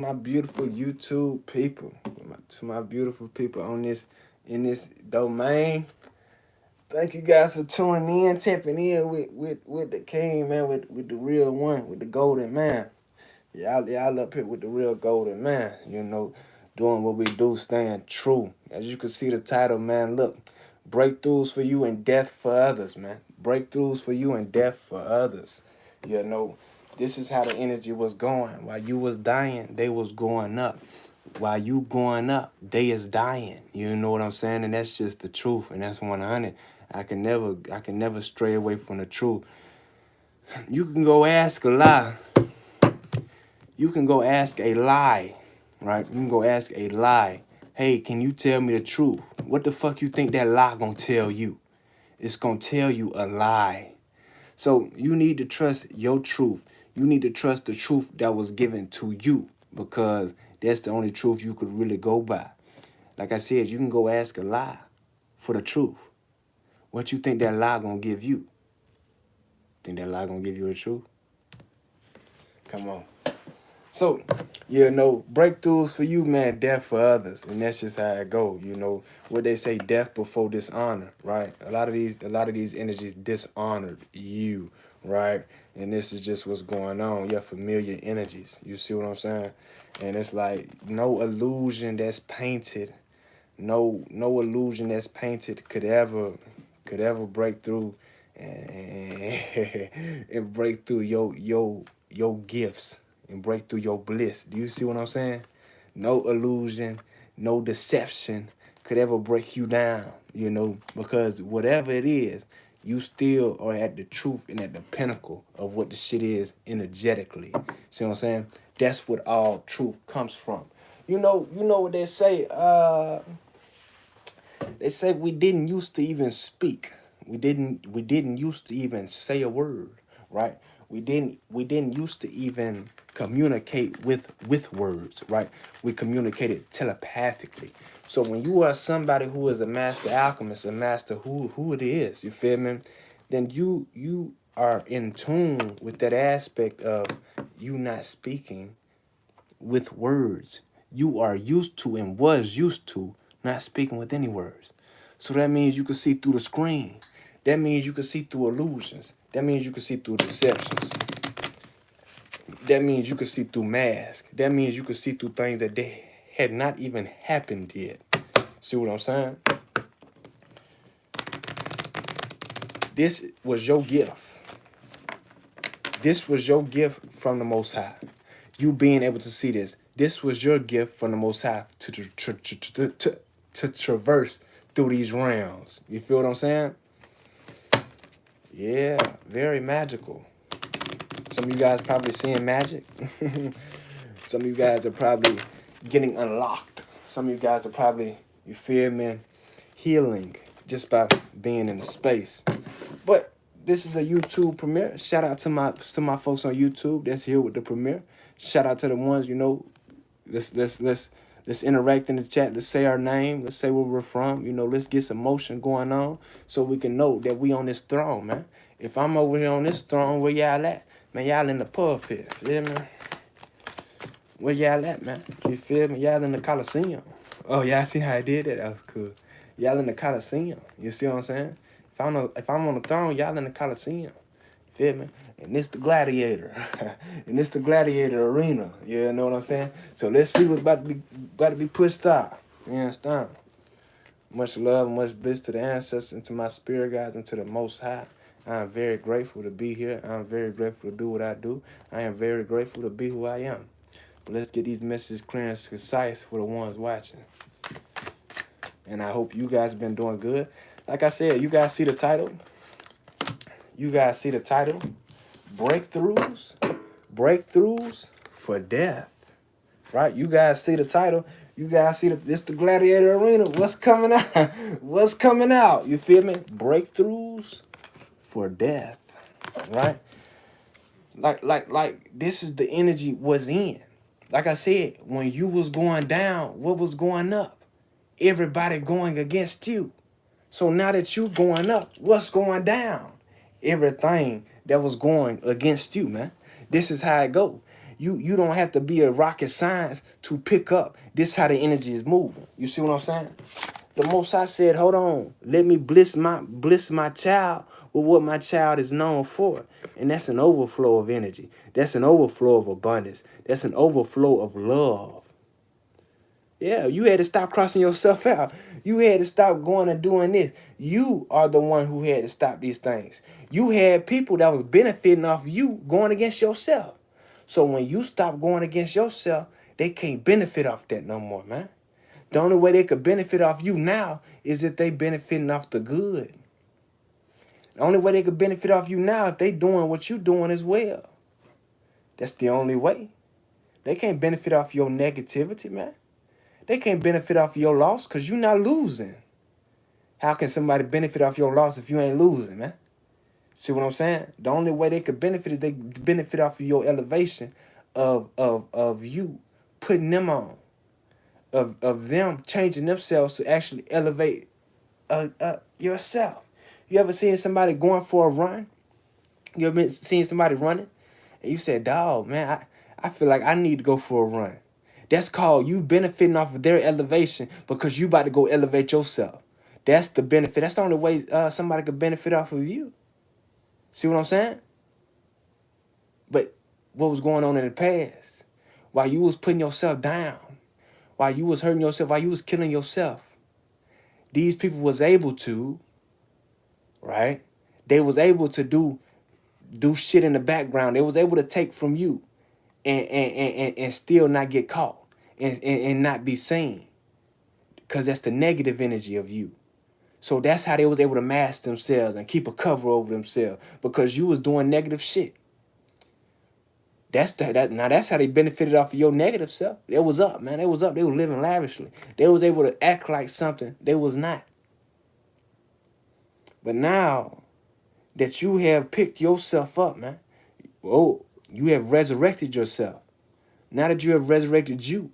My beautiful YouTube people, to my beautiful people on this in this domain. Thank you guys for tuning in, tapping in with the king, man, with the real one, with the golden man. Y'all up here with the real golden man, doing what we do, staying true. As you can see the title, man, look, breakthroughs for you and death for others, man. Breakthroughs for you and death for others. You know, this is how the energy was going. While you was dying, they was going up. While you going up, they is dying. You know what I'm saying? And that's just the truth, and that's 100. I can never stray away from the truth. You can go ask a lie. You can go ask a lie, right? You can go ask a lie. Hey, can you tell me the truth? What the fuck you think that lie gonna tell you? It's gonna tell you a lie. So you need to trust your truth. You need to trust the truth that was given to you, because that's the only truth you could really go by. Like I said, you can go ask a lie for the truth. What you think that lie gonna give you? Think that lie gonna give you the truth? Come on. So, breakthroughs for you, man, death for others. And that's just how it go. What they say, death before dishonor, right? A lot of these energies dishonored you, right? And this is just what's going on. Your familiar energies. You see what I'm saying? And it's like no illusion that's painted, no illusion that's painted could ever break through and, and break through your gifts and break through your bliss. Do you see what I'm saying? No illusion, no deception could ever break you down, because whatever it is, you still are at the truth and at the pinnacle of what the shit is energetically. See what I'm saying? That's what all truth comes from. You know what they say we didn't used to even speak. We didn't used to even say a word, right? We didn't used to even communicate with words, right? We communicated telepathically. So when you are somebody who is a master alchemist, a master who it is, you feel me? Then you are in tune with that aspect of you not speaking with words. You are used to and was used to not speaking with any words. So that means you can see through the screen. That means you can see through illusions. That means you can see through deceptions. That means you can see through masks. That means you can see through things that they had not even happened yet. See what I'm saying? This was your gift. This was your gift from the Most High. You being able to see this. This was your gift from the Most High to traverse through these realms. You feel what I'm saying? Yeah, very magical. Some of you guys probably seeing magic. Some of you guys are probably getting unlocked. Some of you guys are probably, you feel me, healing just by being in the space. But this is a YouTube premiere. Shout out to my folks on YouTube that's here with the premiere. Shout out to the ones, let's interact in the chat. Let's say our name. Let's say where we're from. Let's get some motion going on so we can know that we on this throne, man. If I'm over here on this throne, where y'all at? Man, y'all in the pulpit. Feel me? Where y'all at, man? You feel me? Y'all in the Coliseum. Oh, y'all see how I did that? That was cool. Y'all in the Coliseum. You see what I'm saying? If I'm on the throne, y'all in the Coliseum. Feel me? And this the gladiator. And this the gladiator arena. You know what I'm saying? So let's see what's about to be pushed out. You understand? Much love, much bliss to the ancestors and to my spirit guides and to the Most High. I am very grateful to be here. I am very grateful to do what I do. I am very grateful to be who I am. But let's get these messages clear and concise for the ones watching. And I hope you guys have been doing good. Like I said, you guys see the title? You guys see the title? Breakthroughs? Breakthroughs for death. Right? You guys see the title? You guys see this the gladiator arena. What's coming out? What's coming out? You feel me? Breakthroughs for death. Right? Like this is the energy was in. Like I said, when you was going down, what was going up? Everybody going against you. So now that you going up, what's going down? Everything that was going against you, man. This is how it go. You don't have to be a rocket science to pick up this how the energy is moving. You see what I'm saying? The Most High said, hold on, let me bliss my child with what my child is known for. And that's an overflow of energy. That's an overflow of abundance. That's an overflow of love. Yeah, you had to stop crossing yourself out. You had to stop going and doing this. You are the one who had to stop these things. You had people that was benefiting off you going against yourself. So when you stop going against yourself, they can't benefit off that no more, man. The only way they could benefit off you now is if they benefiting off the good. The only way they could benefit off you now if they doing what you doing as well. That's the only way. They can't benefit off your negativity, man. They can't benefit off your loss because you're not losing. How can somebody benefit off your loss if you ain't losing, man? See what I'm saying? The only way they could benefit is they benefit off of your elevation of you putting them on. Of them changing themselves to actually elevate yourself. You ever seen somebody going for a run? You ever seen somebody running? And you said, dog, man, I feel like I need to go for a run. That's called you benefiting off of their elevation because you about to go elevate yourself. That's the benefit. That's the only way somebody could benefit off of you. See what I'm saying? But what was going on in the past? While you was putting yourself down, while you was hurting yourself, while you was killing yourself, these people was able to, right? They was able to do shit in the background. They was able to take from you and still not get caught and not be seen. Because that's the negative energy of you. So that's how they was able to mask themselves and keep a cover over themselves because you was doing negative shit. Now that's how they benefited off of your negative self. They was up, man. They was up. They were living lavishly. They was able to act like something they was not. But now that you have picked yourself up, man, oh, you have resurrected yourself. Now that you have resurrected you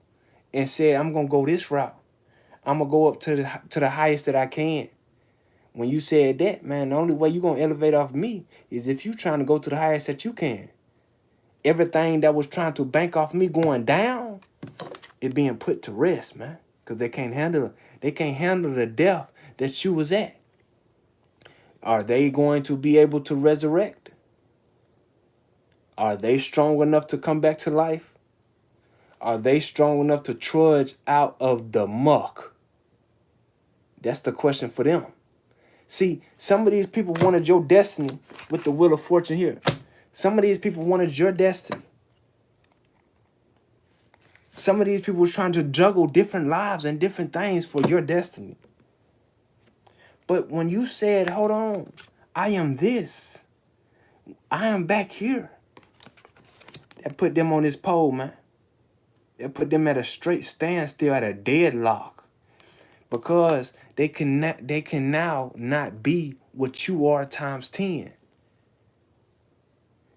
and said, I'm gonna go this route. I'm gonna go up to the highest that I can. When you said that, man, the only way you're going to elevate off me is if you trying to go to the highest that you can. Everything that was trying to bank off me going down, it being put to rest, man. Because they can't handle the depth that you was at. Are they going to be able to resurrect? Are they strong enough to come back to life? Are they strong enough to trudge out of the muck? That's the question for them. See, some of these people wanted your destiny with the wheel of fortune here. Some of these people wanted your destiny. Some of these people was trying to juggle different lives and different things for your destiny. But when you said, hold on, I am this. I am back here. That put them on this pole, man. That put them at a straight standstill, at a deadlock. Because they can now not be what you are times 10.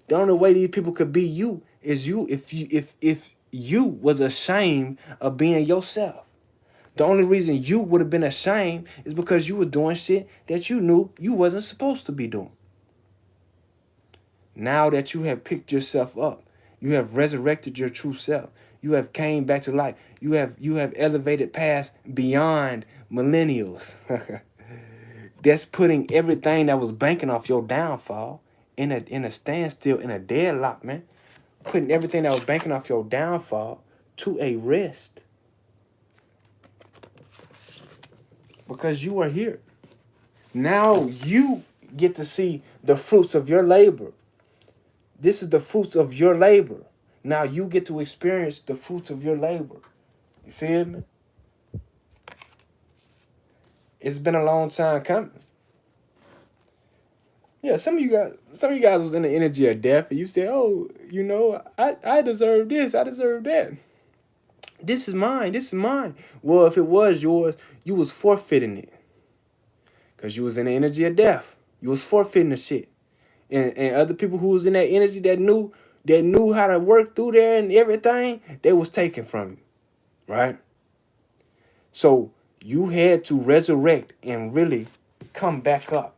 The only way these people could be you is if you was ashamed of being yourself. The only reason you would have been ashamed is because you were doing shit that you knew you wasn't supposed to be doing. Now that you have picked yourself up, you have resurrected your true self. You have came back to life. You have elevated past beyond millennials. That's putting everything that was banking off your downfall in a standstill, in a deadlock, man. Putting everything that was banking off your downfall to a rest. Because you are here. Now you get to see the fruits of your labor. This is the fruits of your labor. Now you get to experience the fruits of your labor. You feel me? It's been a long time coming. Yeah, some of you guys was in the energy of death, and you said, "Oh, you know, I deserve this, I deserve that. This is mine, this is mine." Well, if it was yours, you was forfeiting it, cause you was in the energy of death. You was forfeiting the shit, and other people who was in that energy that knew how to work through there and everything, they was taken from you, right? So you had to resurrect and really come back up.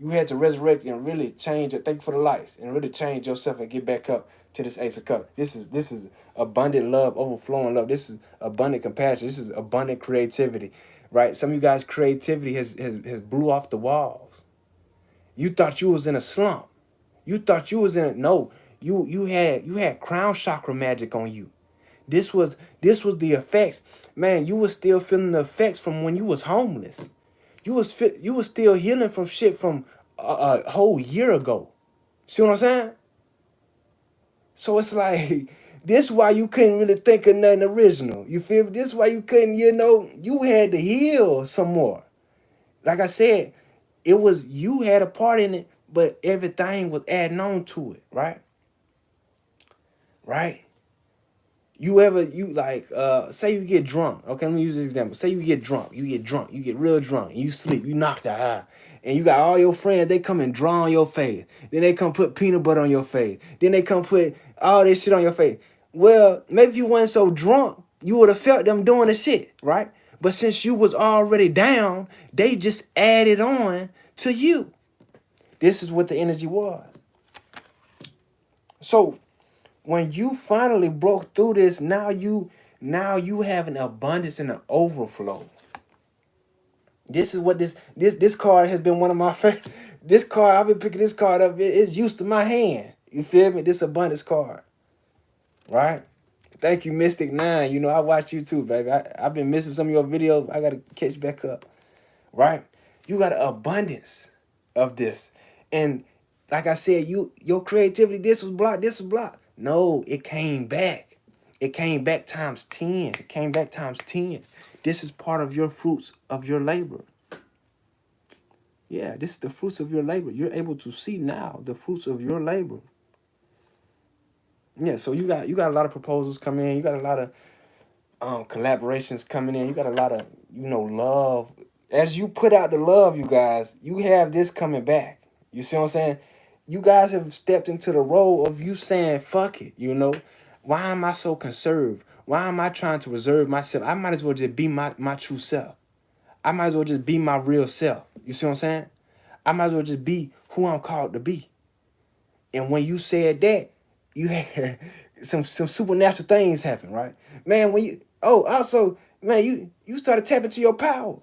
You had to resurrect and really change it. Thank you for the lights. And really change yourself and get back up to this Ace of Cups. This is abundant love, overflowing love. This is abundant compassion. This is abundant creativity, right? Some of you guys' creativity has blew off the walls. You thought you was in a slump. You thought you was in a no. You had crown chakra magic on you. This was the effects, man. You was still feeling the effects from when you was homeless. You was still healing from shit from a whole year ago. See what I'm saying? So it's like, this why you couldn't really think of nothing original. You feel me? This why you couldn't, you had to heal some more. Like I said, it was, you had a part in it, but everything was adding on to it, right? Right? Say you get drunk. Okay, let me use this example. Say you get drunk, you get real drunk, and you sleep, you knocked out. And you got all your friends, they come and draw on your face. Then they come put peanut butter on your face. Then they come put all this shit on your face. Well, maybe if you weren't so drunk, you would have felt them doing the shit, right? But since you was already down, they just added on to you. This is what the energy was. So when you finally broke through this, now you have an abundance and an overflow. This is what this card has been one of my favorite. This card, I've been picking this card up. It's used to my hand. You feel me? This abundance card. Right? Thank you, Mystic 9. You know, I watch you too, baby. I've been missing some of your videos. I gotta catch back up. Right? You got an abundance of this. And like I said, your creativity, this was blocked. No, it came back. It came back times 10. It came back times 10. This is part of your fruits of your labor. Yeah, this is the fruits of your labor. You're able to see now the fruits of your labor. Yeah, so you got a lot of proposals coming in. You got a lot of collaborations coming in. You got a lot of, love. As you put out the love, you guys, you have this coming back. You see what I'm saying? You guys have stepped into the role of you saying, fuck it, Why am I so conserved? Why am I trying to reserve myself? I might as well just be my true self. I might as well just be my real self. You see what I'm saying? I might as well just be who I'm called to be. And when you said that, you had some supernatural things happen, right? Man, you started tapping into your power.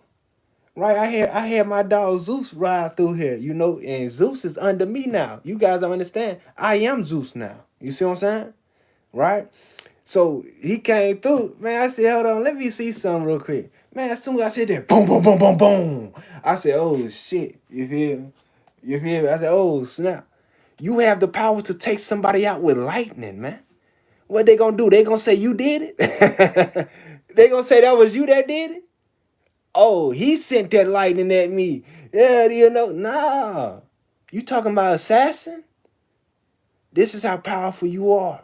Right? I had my dog Zeus ride through here, and Zeus is under me now. You guys don't understand. I am Zeus now. You see what I'm saying? Right? So he came through. Man, I said, hold on, let me see something real quick. Man, as soon as I said that, boom, boom, boom, boom, boom. I said, oh shit. You feel me? You feel me? I said, oh snap. You have the power to take somebody out with lightning, man. What they gonna do? They gonna say you did it? They gonna say that was you that did it? Oh, he sent that lightning at me. Yeah, nah. You talking about assassin? This is how powerful you are.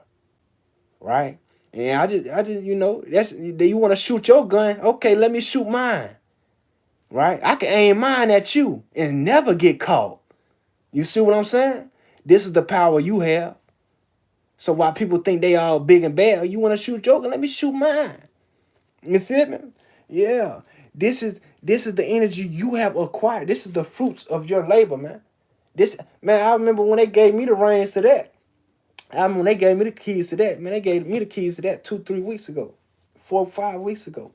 Right? And I just, that's, you want to shoot your gun? Okay, let me shoot mine. Right? I can aim mine at you and never get caught. You see what I'm saying? This is the power you have. So while people think they all big and bad, you want to shoot your gun? Let me shoot mine. You feel me? Yeah. This is the energy you have acquired. This is the fruits of your labor, man. I remember when they gave me the reins to that. When they gave me the keys to that, man, they gave me the keys to that 2-3 weeks ago, 4 or 5 weeks ago.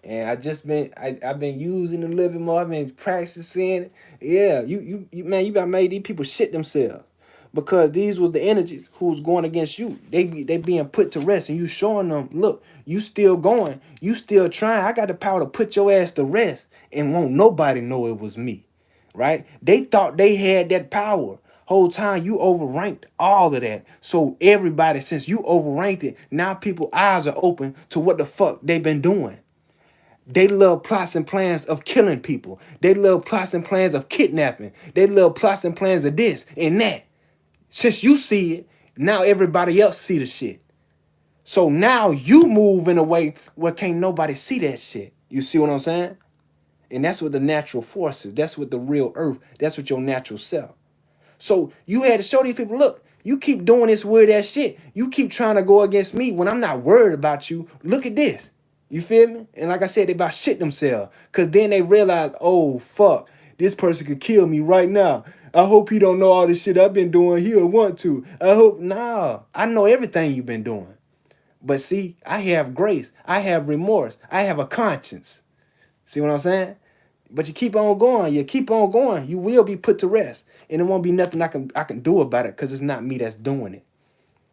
And I've been using it a little bit more. I've been practicing it. Yeah, you about made these people shit themselves. Because these were the energies who's going against you. They being put to rest, and you showing them, look, you still going, you still trying. I got the power to put your ass to rest, and won't nobody know it was me, right? They thought they had that power. Whole time you overranked all of that. So everybody, since you overranked it, now people's eyes are open to what the fuck they been doing. They love plots and plans of killing people. They love plots and plans of kidnapping. They love plots and plans of this and that. Since you see it, now everybody else see the shit. So now you move in a way where can't nobody see that shit. You see what I'm saying? And that's what the natural force is. That's what the real earth. That's what your natural self. So you had to show these people, look, you keep doing this weird ass shit. You keep trying to go against me when I'm not worried about you. Look at this. You feel me? And like I said, they about shit themselves. Because then they realize, oh, fuck, this person could kill me right now. I hope he don't know all this shit I've been doing. He'll want to. I hope. Nah, I know everything you've been doing. But see, I have grace. I have remorse. I have a conscience. See what I'm saying? But you keep on going. You keep on going. You will be put to rest, and it won't be nothing I can do about it because it's not me that's doing it.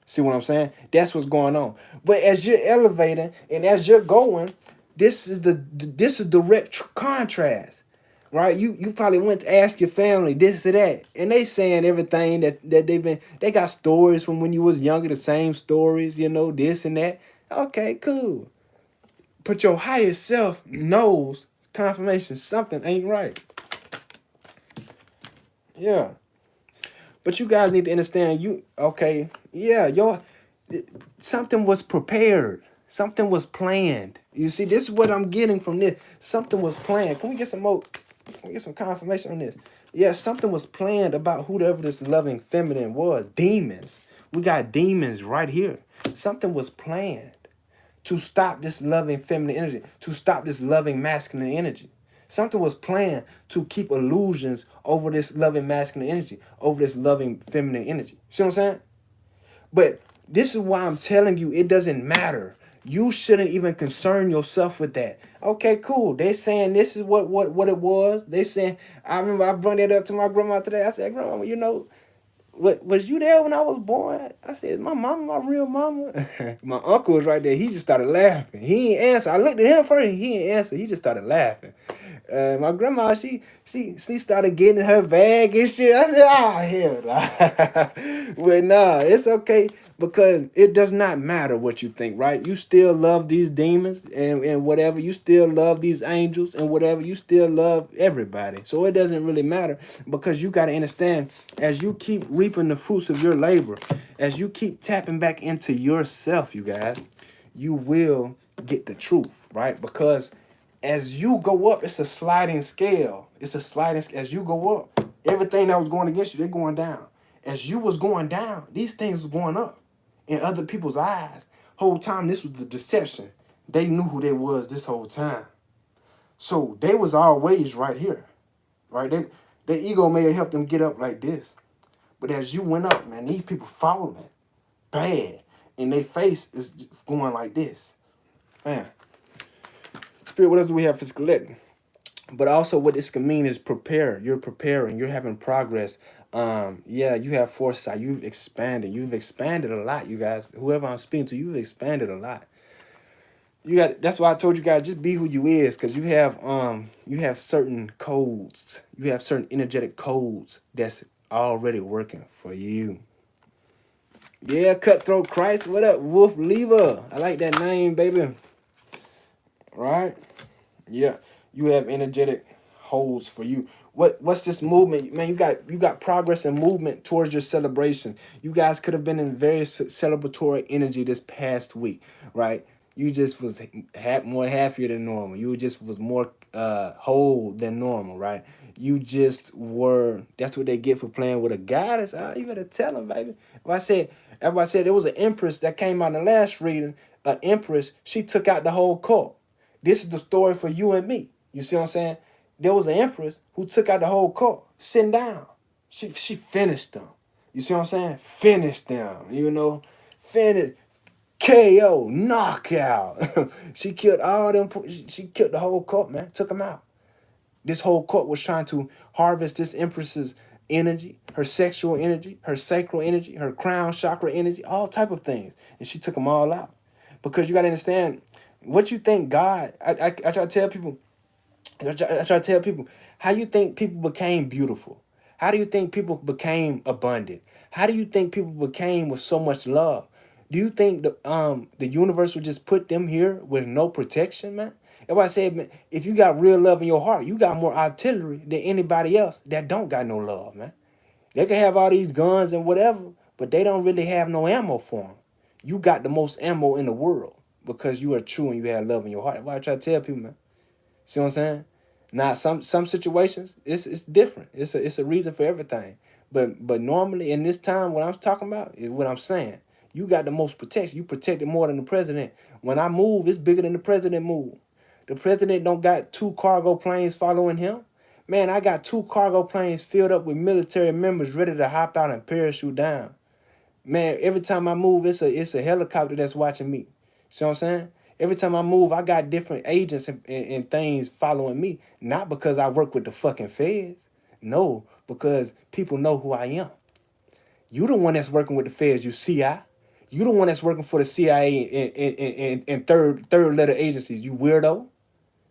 See what I'm saying? That's what's going on. But as you're elevating and as you're going, this is direct contrast, right? You probably went to ask your family this or that, and they saying everything that they got stories from when you was younger, the same stories, this and that. Okay, cool. But your higher self knows confirmation something ain't right. Yeah. But you guys need to understand yeah, something was prepared. Something was planned. You see, this is what I'm getting from this. Something was planned. Can we get some more? Can we get some confirmation on this? Yeah, something was planned about whoever this loving feminine was. Demons. We got demons right here. Something was planned to stop this loving feminine energy, to stop this loving masculine energy. Something was planned to keep illusions over this loving masculine energy, over this loving feminine energy. See what I'm saying? But this is why I'm telling you it doesn't matter. You shouldn't even concern yourself with that. Okay, cool. They saying this is what it was. They saying, I remember I brought it up to my grandma today. I said, Grandma, what was you there when I was born? I said, my mama, my real mama. My uncle was right there. He just started laughing. He ain't answer. I looked at him first. He ain't answer. He just started laughing. My grandma, she started getting her bag and shit. I said, hell. But nah, it's okay because it does not matter what you think, right? You still love these demons and whatever. You still love these angels and whatever. You still love everybody. So it doesn't really matter because you got to understand as you keep reaping the fruits of your labor, as you keep tapping back into yourself, you guys, you will get the truth, right? Because as you go up, it's a sliding scale. It's a sliding scale. As you go up, everything that was going against you, they're going down. As you was going down, these things was going up in other people's eyes. Whole time, this was the deception. They knew who they was this whole time. So they was always right here, right? Their ego may have helped them get up like this. But as you went up, man, these people falling bad. And their face is going like this. Man. Spirit, what else do we have for collecting? But also what this can mean is prepare. You're preparing. You're having progress. Yeah, you have foresight. You've expanded. You've expanded a lot, you guys. Whoever I'm speaking to, you've expanded a lot. That's why I told you guys just be who you is, because you have certain codes. You have certain energetic codes that's already working for you. Yeah, Cutthroat Christ. What up, Wolf Lever? I like that name, baby. Right? Yeah. You have energetic holds for you. What's this movement? Man, you got progress and movement towards your celebration. You guys could have been in very celebratory energy this past week, right? You just was more happier than normal. You just was more whole than normal, right? You just were. That's what they get for playing with a goddess. You better tell them, baby. If I said there was an empress that came out in the last reading. An empress, she took out the whole cult. This is the story for you and me. You see what I'm saying? There was an empress who took out the whole cult, sitting down. She finished them. You see what I'm saying? Finished them. Finished. KO, knockout. She killed all them. She killed the whole cult, man. Took them out. This whole cult was trying to harvest this empress's energy, her sexual energy, her sacral energy, her crown chakra energy, all type of things. And she took them all out. Because you got to understand, what you think God, I try to tell people, how you think people became beautiful? How do you think people became abundant? How do you think people became with so much love? Do you think the universe would just put them here with no protection, man? If I said, man, if you got real love in your heart, you got more artillery than anybody else that don't got no love, man. They can have all these guns and whatever, but they don't really have no ammo for them. You got the most ammo in the world because you are true and you have love in your heart. That's why I try to tell people, man. See what I'm saying? Now, some situations, it's different. It's a reason for everything. But normally in this time, what I'm talking about is what I'm saying. You got the most protection. You protected more than the president. When I move, it's bigger than the president move. The president don't got 2 cargo planes following him. Man, I got 2 cargo planes filled up with military members ready to hop out and parachute down. Man, every time I move, it's a helicopter that's watching me. See what I'm saying? Every time I move, I got different agents and things following me. Not because I work with the fucking feds. No, because people know who I am. You the one that's working with the feds, you CI. You the one that's working for the CIA and third letter agencies, you weirdo.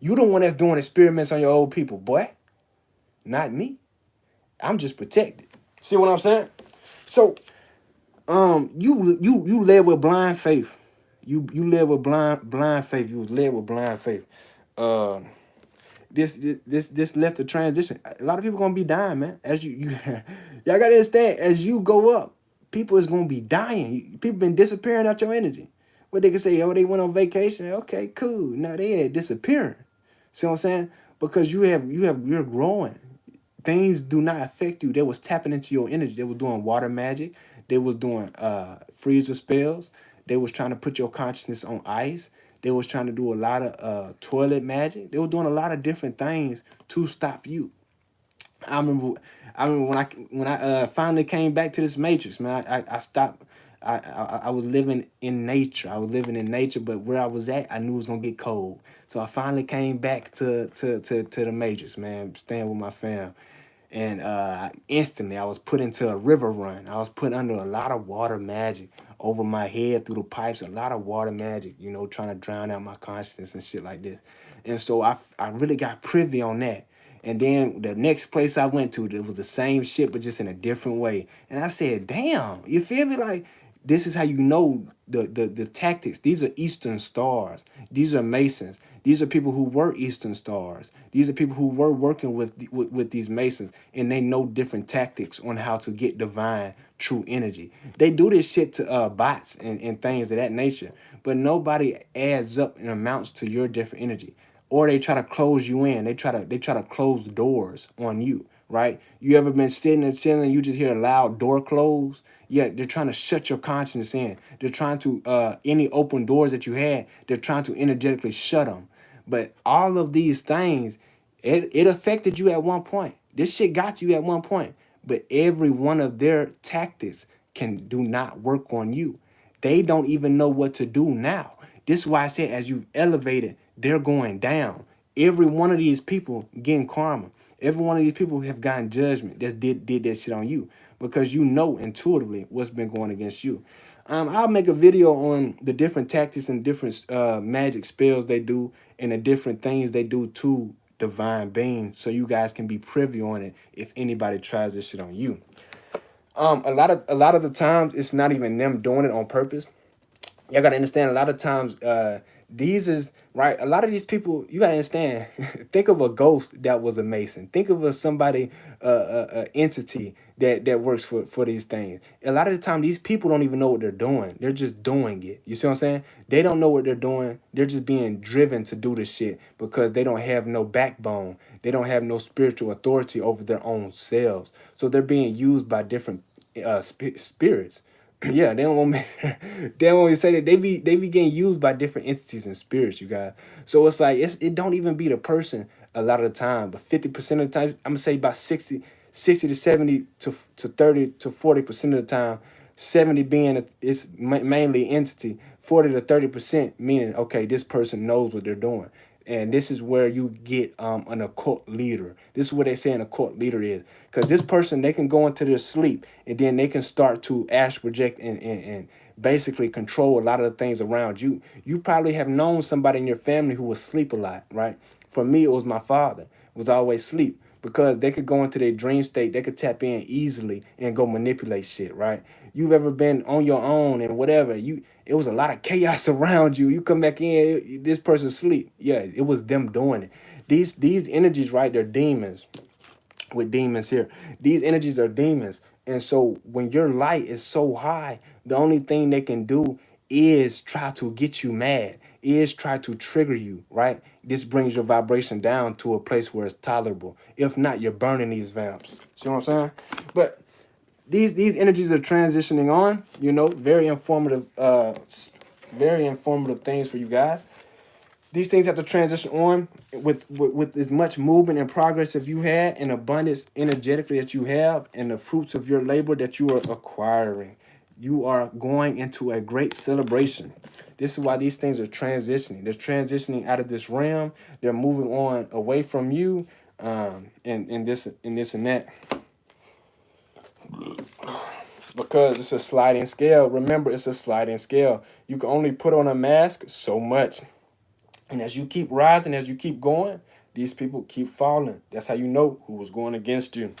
You the one that's doing experiments on your old people, boy. Not me. I'm just protected. See what I'm saying? So, you led with blind faith. You led with blind faith. You was led with blind faith. Um, this left a transition. A lot of people gonna be dying, man. As you y'all gotta understand. As you go up, people is gonna be dying. People been disappearing out your energy. What they can say, oh, they went on vacation. Okay, cool. Now they had disappearing. See what I'm saying? Because you're growing. Things do not affect you. They was tapping into your energy. They was doing water magic. They was doing freezer spells. They was trying to put your consciousness on ice. They was trying to do a lot of toilet magic. They were doing a lot of different things to stop you. I remember, I remember when I finally came back to this matrix, man. I stopped. I was living in nature. I was living in nature, but where I was at, I knew it was gonna get cold. So I finally came back to the matrix, man. Staying with my fam, and instantly I was put into a river run. I was put under a lot of water magic over my head through the pipes. A lot of water magic, you know, trying to drown out my consciousness and shit like this. And so I really got privy on that. And then the next place I went to, it was the same shit, but just in a different way. And I said, damn, you feel me? Like, this is how you know the tactics. These are Eastern stars. These are Masons. These are people who were Eastern stars. These are people who were working with these Masons, and they know different tactics on how to get divine, true energy. They do this shit to bots and things of that nature, but nobody adds up and amounts to your different energy. Or they try to close you in. They try to close doors on you, right? You ever been sitting and chilling, you just hear a loud door close? Yeah, they're trying to shut your consciousness in. They're trying to any open doors that you had, they're trying to energetically shut them. But all of these things, it affected you at one point. This shit got you at one point. But every one of their tactics can do not work on you. They don't even know what to do now. This is why I said as you've elevated, they're going down. Every one of these people getting karma. Every one of these people have gotten judgment that did that shit on you because you know intuitively what's been going against you. I'll make a video on the different tactics and different magic spells they do and the different things they do to divine beings, so you guys can be privy on it if anybody tries this shit on you. A lot of the times it's not even them doing it on purpose. Y'all gotta understand a lot of times these is right, a lot of these people, you gotta understand. Think of a ghost that was a mason. Think of somebody entity that works for these things. A lot of the time these people don't even know what they're doing. They're just doing it. You see what I'm saying? They don't know what they're doing. They're just being driven to do this shit because they don't have no backbone. They don't have no spiritual authority over their own selves, so they're being used by different spirits. Yeah, they don't want me. They don't want me to say that they be getting used by different entities and spirits, you guys. So it's like it don't even be the person a lot of the time, but 50% of the time, I'm gonna say about 60 to 70 to 30 to 40% of the time, 70 being it's mainly entity, 40 to 30% meaning okay, this person knows what they're doing. And this is where you get an occult leader. This is what they say an occult leader is. Because this person, they can go into their sleep and then they can start to astral project and basically control a lot of the things around you. You probably have known somebody in your family who was asleep a lot, right? For me, it was my father, was always asleep because they could go into their dream state. They could tap in easily and go manipulate shit, right? You've ever been on your own and whatever, it was a lot of chaos around you. You come back in, this person's asleep. Yeah, it was them doing it. These energies, right, they're demons. With demons here, these energies are demons. And so when your light is so high, the only thing they can do is try to get you mad, is try to trigger you, right? This brings your vibration down to a place where it's tolerable. If not, you're burning these vamps. See what I'm saying? But these energies are transitioning on, very informative things for you guys. These things have to transition on with as much movement and progress as you had and abundance energetically that you have and the fruits of your labor that you are acquiring. You are going into a great celebration. This is why these things are transitioning. They're transitioning out of this realm. They're moving on away from you, and this and that. Because it's a sliding scale. Remember, it's a sliding scale. You can only put on a mask so much. And as you keep rising, as you keep going, these people keep falling. That's how you know who was going against you.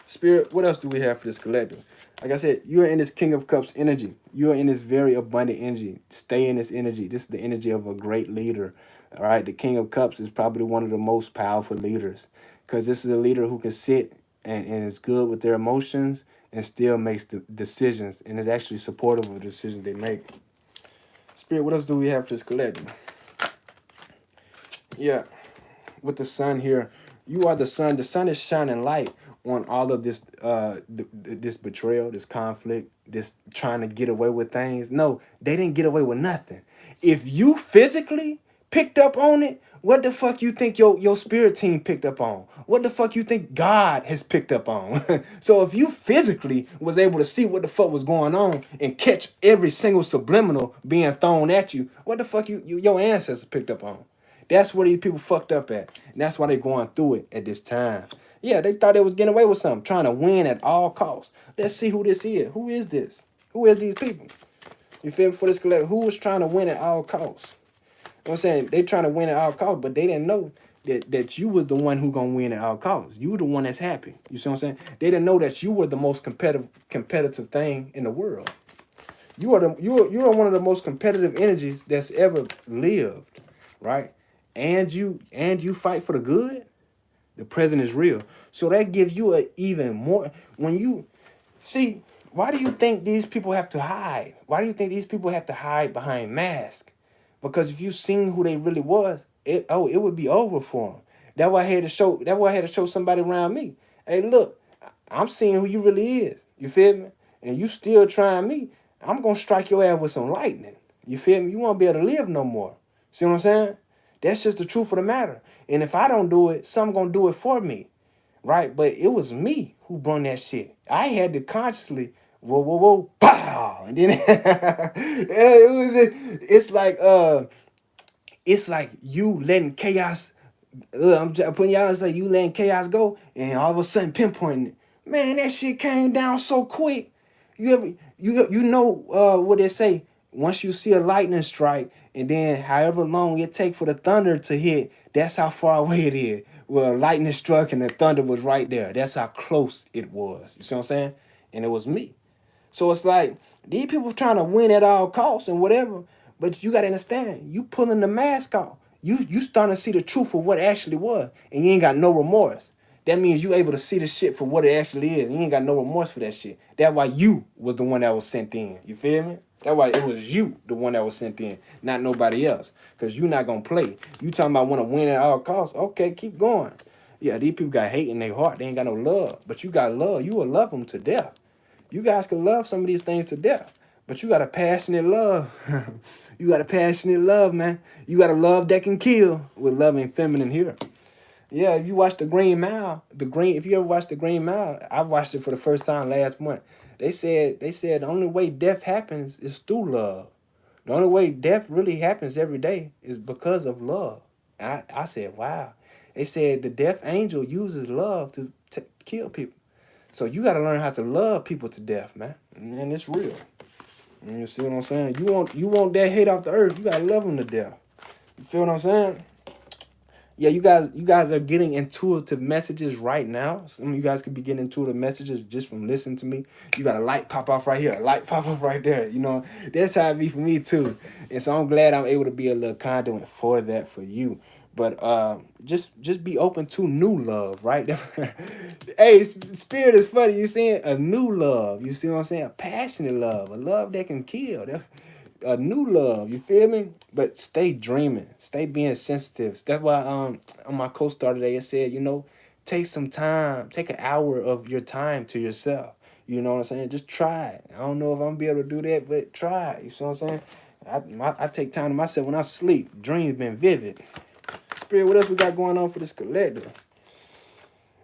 Spirit, what else do we have for this collective? Like I said, you are in this King of Cups energy. You are in this very abundant energy. Stay in this energy. This is the energy of a great leader. All right. The King of Cups is probably one of the most powerful leaders because this is a leader who can sit and is good with their emotions and still makes the decisions and is actually supportive of the decisions they make. Spirit, what else do we have for this collective? Yeah, with the sun here, you are the sun. The sun is shining light on all of this this betrayal, this conflict, this trying to get away with things. No, they didn't get away with nothing. If you physically picked up on it, what the fuck you think your spirit team picked up on? What the fuck you think God has picked up on? So if you physically was able to see what the fuck was going on and catch every single subliminal being thrown at you, what the fuck your ancestors picked up on? That's where these people fucked up at. And that's why they're going through it at this time. Yeah, they thought they was getting away with something, trying to win at all costs. Let's see who this is. Who is this? Who is these people? You feel me? For this collective, who was trying to win at all costs? You know what I'm saying? They trying to win at all costs, but they didn't know that you was the one who gonna win at all costs. You were the one that's happy. You see what I'm saying? They didn't know that you were the most competitive thing in the world. You are one of the most competitive energies that's ever lived, right? And you fight for the good. The present is real. So that gives you a even more when you see, why do you think these people have to hide? Why do you think these people have to hide behind masks? Because if you seen who they really was, it would be over for them. That's why I had to show. That's why I had to show somebody around me. Hey, look, I'm seeing who you really is. You feel me? And you still trying me. I'm gonna strike your ass with some lightning. You feel me? You won't be able to live no more. See what I'm saying? That's just the truth of the matter. And if I don't do it, some gonna do it for me, right? But it was me who brung that shit. I had to consciously, whoa, whoa, whoa, pow, and then it's like you letting chaos. I'm just putting y'all, it's like you letting chaos go, and all of a sudden pinpointing it. Man, that shit came down so quick. You know what they say? Once you see a lightning strike, and then however long it take for the thunder to hit, that's how far away it is. Well, lightning struck and the thunder was right there. That's how close it was. You see what I'm saying? And it was me. So it's like these people trying to win at all costs and whatever. But you gotta understand, you pulling the mask off. You starting to see the truth of what it actually was, and you ain't got no remorse. That means you able to see the shit for what it actually is. And you ain't got no remorse for that shit. That's why you was the one that was sent in. You feel me? That's why it was you, the one that was sent in, not nobody else. Because you not going to play. You talking about want to win at all costs. Okay, keep going. Yeah, these people got hate in their heart. They ain't got no love. But you got love. You will love them to death. You guys can love some of these things to death. But you got a passionate love. You got a passionate love, man. You got a love that can kill with loving feminine here. Yeah, if you watch the Green Mile, if you ever watched the Green Mile, I watched it for the first time last month. They said the only way death happens is through love. The only way death really happens every day is because of love. I said, wow. They said the death angel uses love to kill people. So you got to learn how to love people to death, man. And it's real. You see what I'm saying? You want that hate off the earth. You got to love them to death. You feel what I'm saying? Yeah, you guys are getting intuitive messages right now. Some of you guys could be getting intuitive messages just from listening to me. You got a light pop off right here, a light pop off right there. You know, that's how it be for me too. And so I'm glad I'm able to be a little conduit for that for you. But just be open to new love, right? Hey, spirit is funny. You saying a new love. You see what I'm saying? A passionate love, a love that can kill. A new love, you feel me? But stay dreaming, stay being sensitive. That's why on my co-star today it said, take some time, take an hour of your time to yourself. You know what I'm saying? Just try it. I don't know if I'm gonna be able to do that, but try it. You see what I'm saying? I take time to myself when I sleep. Dreams been vivid. Spirit, what else we got going on for this collector?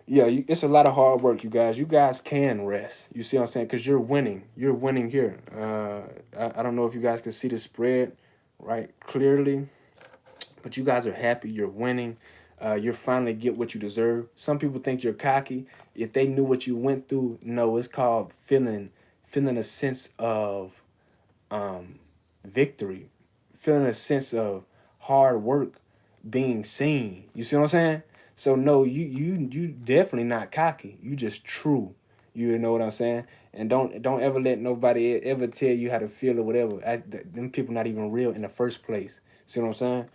Yeah, it's a lot of hard work, you guys. You guys can rest. You see what I'm saying? Because you're winning. You're winning here. I don't know if you guys can see the spread right clearly, but you guys are happy. You're winning. You're finally get what you deserve. Some people think you're cocky. If they knew what you went through, no, it's called feeling a sense of victory, feeling a sense of hard work being seen. You see what I'm saying? So no, you definitely not cocky. You just true. You know what I'm saying? And don't ever let nobody ever tell you how to feel or whatever. Them people not even real in the first place. See what I'm saying?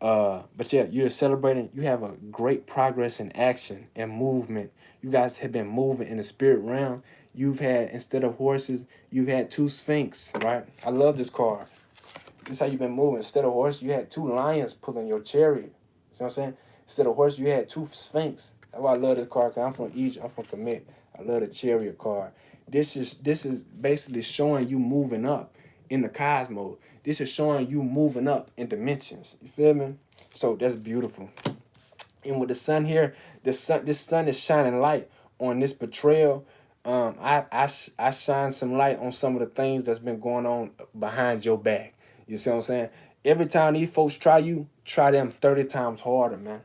But yeah, you're celebrating. You have a great progress in action and movement. You guys have been moving in the spirit realm. You've had, instead of horses, you've had two sphinx, right? I love this card. This is how you've been moving. Instead of horse, you had two lions pulling your chariot. See what I'm saying? Instead of horse, you had two sphinx. That's why I love this card, because I'm from Egypt. I'm from Kemet. I love the chariot card. This is basically showing you moving up in the cosmos. This is showing you moving up in dimensions. You feel me? So that's beautiful. And with the sun here, this sun is shining light on this betrayal. I shine some light on some of the things that's been going on behind your back. You see what I'm saying? Every time these folks try you, try them 30 times harder, man.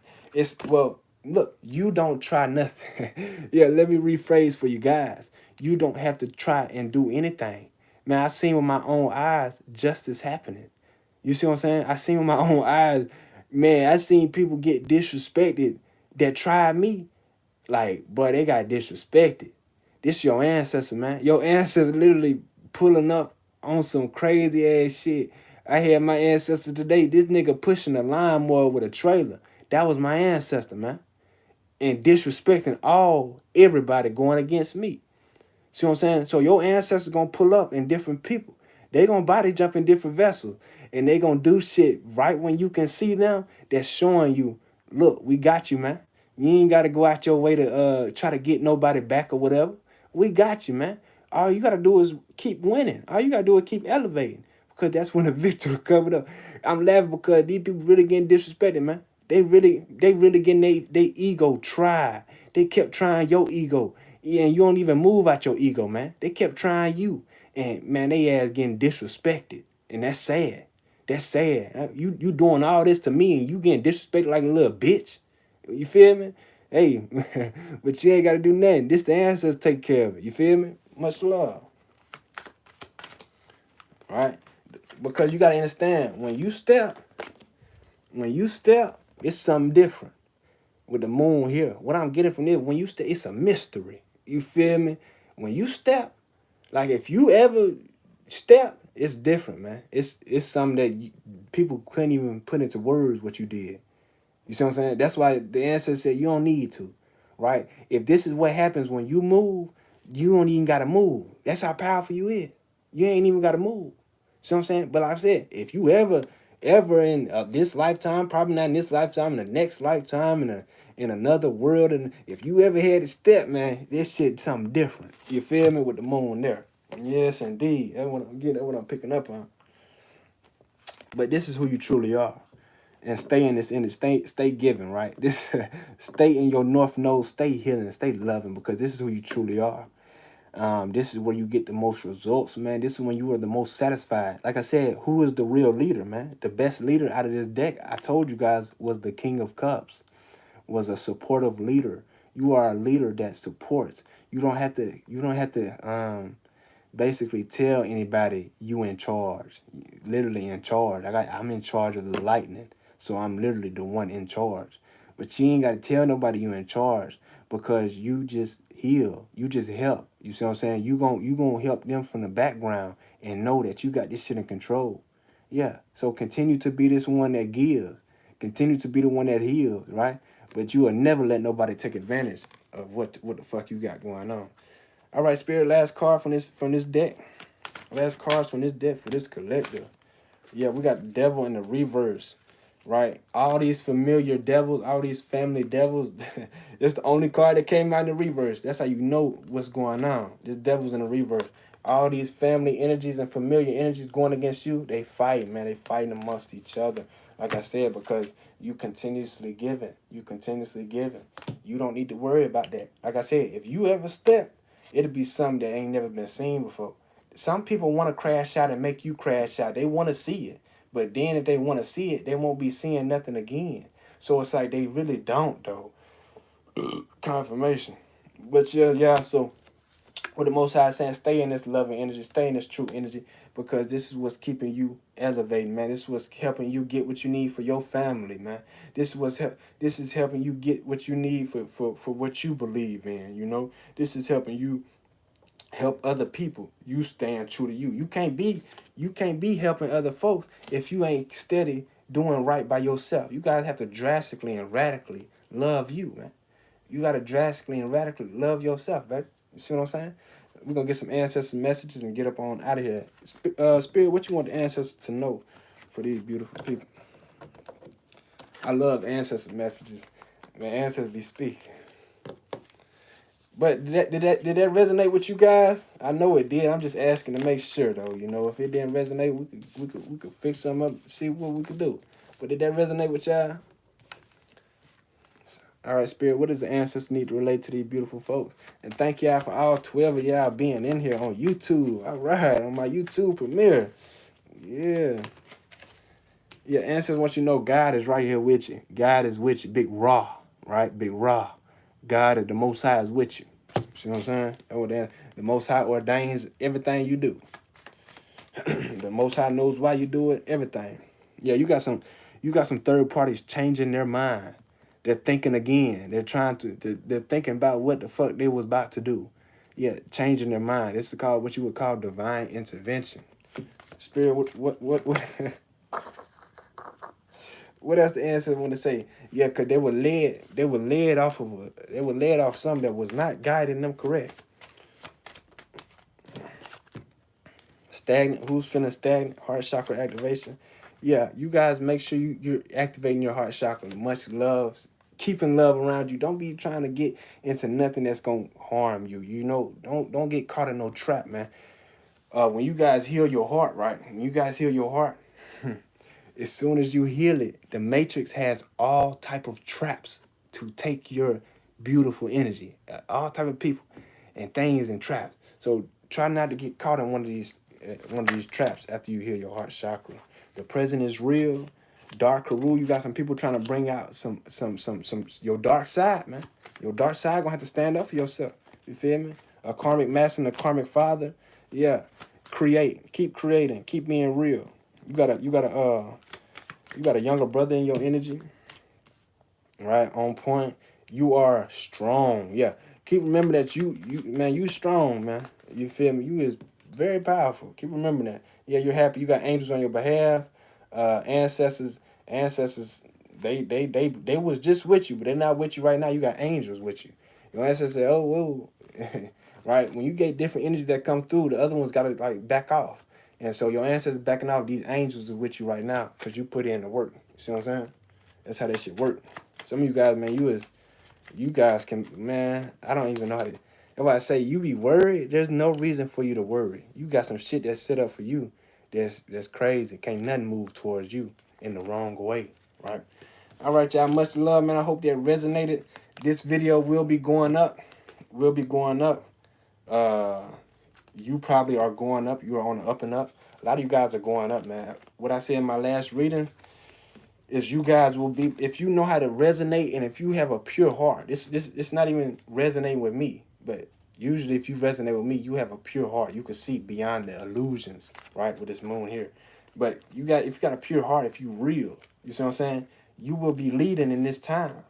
Look, you don't try nothing. Yeah, let me rephrase for you guys. You don't have to try and do anything. Man, I seen with my own eyes justice happening. You see what I'm saying? I seen with my own eyes, man, I seen people get disrespected that tried me. Like, boy, they got disrespected. This your ancestor, man. Your ancestor literally pulling up on some crazy ass shit. I had my ancestor today. This nigga pushing a lawnmower with a trailer. That was my ancestor, man. And disrespecting everybody going against me. See what I'm saying? So your ancestors gonna pull up in different people. They gonna body jump in different vessels. And they gonna do shit right when you can see them that's showing you, look, we got you, man. You ain't gotta go out your way to try to get nobody back or whatever. We got you, man. All you gotta do is keep winning. All you gotta do is keep elevating. Because that's when the victory coming up. I'm laughing because these people really getting disrespected, man. They really getting they ego tried. They kept trying your ego. Yeah, and you don't even move out your ego, man. They kept trying you. And man, they ass getting disrespected. And that's sad. That's sad. You doing all this to me and you getting disrespected like a little bitch. You feel me? Hey, but you ain't gotta do nothing. This the ancestors take care of it. You feel me? Much love. All right? Because you gotta understand, when you step, it's something different. With the moon here. What I'm getting from this, when you step, it's a mystery. You feel me? When you step, like if you ever step, it's different, man. It's something that people couldn't even put into words what you did. You see what I'm saying? That's why the ancestor said you don't need to, right? If this is what happens when you move, you don't even gotta move. That's how powerful you is. You ain't even gotta move. See what I'm saying? But like I said, if you ever in this lifetime, probably not in this lifetime, in the next lifetime, in another world, and if you ever had a step, man, this shit something different. You feel me? With the moon there. Yes, indeed. That's what I'm getting. That's what I'm picking up on. But this is who you truly are. And stay in this, stay giving, right? This stay in your north node, stay healing, stay loving, because this is who you truly are. This is where you get the most results, man. This is when you are the most satisfied. Like I said, who is the real leader, man? The best leader out of this deck, I told you guys, was the King of Cups, was a supportive leader. You are a leader that supports. You don't have to basically tell anybody you in charge. Literally in charge. I'm in charge of the lightning. So I'm literally the one in charge. But you ain't got to tell nobody you in charge, because you just heal. You just help. You see what I'm saying? You gonna help them from the background and know that you got this shit in control. Yeah. So continue to be this one that gives. Continue to be the one that heals, right? But you will never let nobody take advantage of what the fuck you got going on. All right, Spirit, last card from this deck. Last cards from this deck for this collector. Yeah, we got the devil in the reverse, right? All these familiar devils, all these family devils. It's the only card that came out in the reverse. That's how you know what's going on. This devil's in the reverse. All these family energies and familiar energies going against you, they fight, man. They fighting amongst each other. Like I said, because you continuously giving. You continuously giving. You don't need to worry about that. Like I said, if you ever step, it'll be something that ain't never been seen before. Some people want to crash out and make you crash out. They want to see it. But then if they want to see it, they won't be seeing nothing again. So it's like they really don't, though. Confirmation. But yeah, so what the Most High is saying, stay in this loving energy, stay in this true energy, because this is what's keeping you elevating, man. This is what's helping you get what you need for your family, man. This is helping you get what you need for what you believe in, you know. This is helping you help other people. You stand true to you. You can't be helping other folks if you ain't steady doing right by yourself. You guys have to drastically and radically love you, man. You got to drastically and radically love yourself, baby. You see what I'm saying? We're going to get some ancestor messages and get up on out of here. Spirit, what you want the ancestors to know for these beautiful people? I love ancestor messages. Man, ancestors be speaking. But did that resonate with you guys? I know it did. I'm just asking to make sure, though. You know, if it didn't resonate, we could fix something up, see what we could do. But did that resonate with y'all? All right, Spirit, what does the ancestors need to relate to these beautiful folks? And thank y'all for all 12 of y'all being in here on YouTube. All right, on my YouTube premiere. Yeah. Yeah, ancestors want you to know God is right here with you. God is with you. Big Ra, right? Big Ra. God is the Most High is with you. See what I'm saying? The Most High ordains everything you do. The Most High knows why you do it, everything. Yeah, you got some third parties changing their mind. They're thinking again. They're thinking about what the fuck they was about to do. Yeah, changing their mind. This is called what you would call divine intervention. Spirit, what what else the ancestors want to say? Yeah, because they were led off something that was not guiding them correct. Stagnant. Who's feeling stagnant? Heart chakra activation. Yeah, you guys make sure you're activating your heart chakra. Much love. Keeping love around you. Don't be trying to get into nothing that's gonna harm you. You know, don't get caught in no trap, man. When you guys heal your heart, right? When you guys heal your heart, as soon as you heal it, the matrix has all type of traps to take your beautiful energy. All type of people and things and traps. So try not to get caught in one of these traps after you heal your heart chakra. The present is real. Dark Haru, you got some people trying to bring out some your dark side, man. Your dark side gonna have to stand up for yourself. You feel me? A karmic master and a karmic father. Yeah. Keep creating, keep being real. You got a younger brother in your energy. Right? On point. You are strong. Yeah. Keep remember that you strong, man. You feel me? You is very powerful. Keep remembering that. Yeah, you're happy. You got angels on your behalf. Ancestors, they was just with you, but they're not with you right now. You got angels with you. Your ancestors say, oh, whoa. Right? When you get different energy that come through, the other ones got to like back off. And so your ancestors backing off, these angels are with you right now because you put in the work. You see what I'm saying? That's how that shit work. Some of you guys, man, you guys can, man, I don't even know how to. If I say you be worried, there's no reason for you to worry. You got some shit that's set up for you that's crazy. Can't nothing move towards you in the wrong way, right? All right, y'all, much love, man. I hope that resonated. This video will be going up. You probably are going up. You are on the up and up. A lot of you guys are going up, man. What I said in my last reading is you guys will be, if you know how to resonate and if you have a pure heart, it's not even resonating with me, but usually if you resonate with me, you have a pure heart. You can see beyond the illusions, right, with this moon here. But if you got a pure heart, if you real, you see what I'm saying, you will be leading in this time.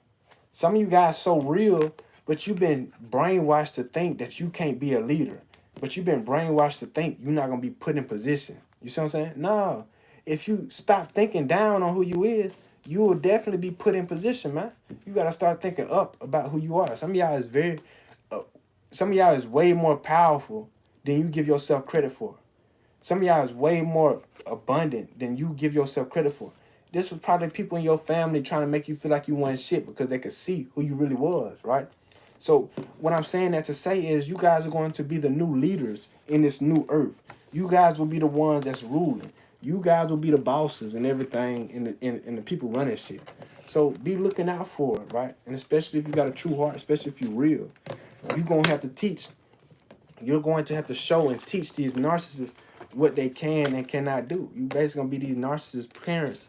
Some of you guys so real, but you've been brainwashed to think that you can't be a leader. But you've been brainwashed to think you're not going to be put in position. You see what I'm saying? No. If you stop thinking down on who you is, you will definitely be put in position, man. You got to start thinking up about who you are. Some of y'all is way more powerful than you give yourself credit for. Some of y'all is way more abundant than you give yourself credit for. This was probably people in your family trying to make you feel like you weren't shit because they could see who you really was, right? So what I'm saying that to say is you guys are going to be the new leaders in this new earth. You guys will be the ones that's ruling. You guys will be the bosses and everything in the people running shit. So be looking out for it, right? And especially if you got a true heart, especially if you're real, you're gonna have to teach. You're going to have to show and teach these narcissists what they can and cannot do. You basically gonna be these narcissist parents.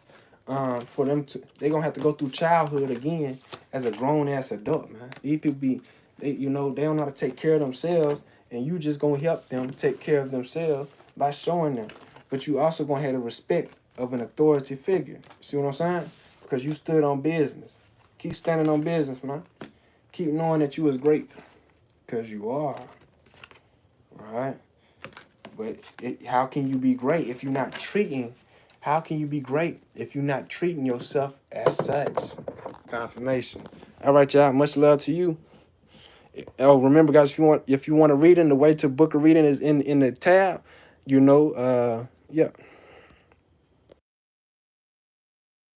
For them to, they gonna have to go through childhood again as a grown ass adult, man. These people be, they, you know, they don't know how to take care of themselves, and you just gonna help them take care of themselves by showing them. But you also gonna have the respect of an authority figure. See what I'm saying? Because you stood on business. Keep standing on business, man. Keep knowing that you is great, because you are. Right? But how can you be great if you're not treating? How can you be great if you're not treating yourself as such? Confirmation. All right, y'all. Much love to you. Oh, remember, guys, if you want to read in, the way to book a reading is in the tab. You know, yeah.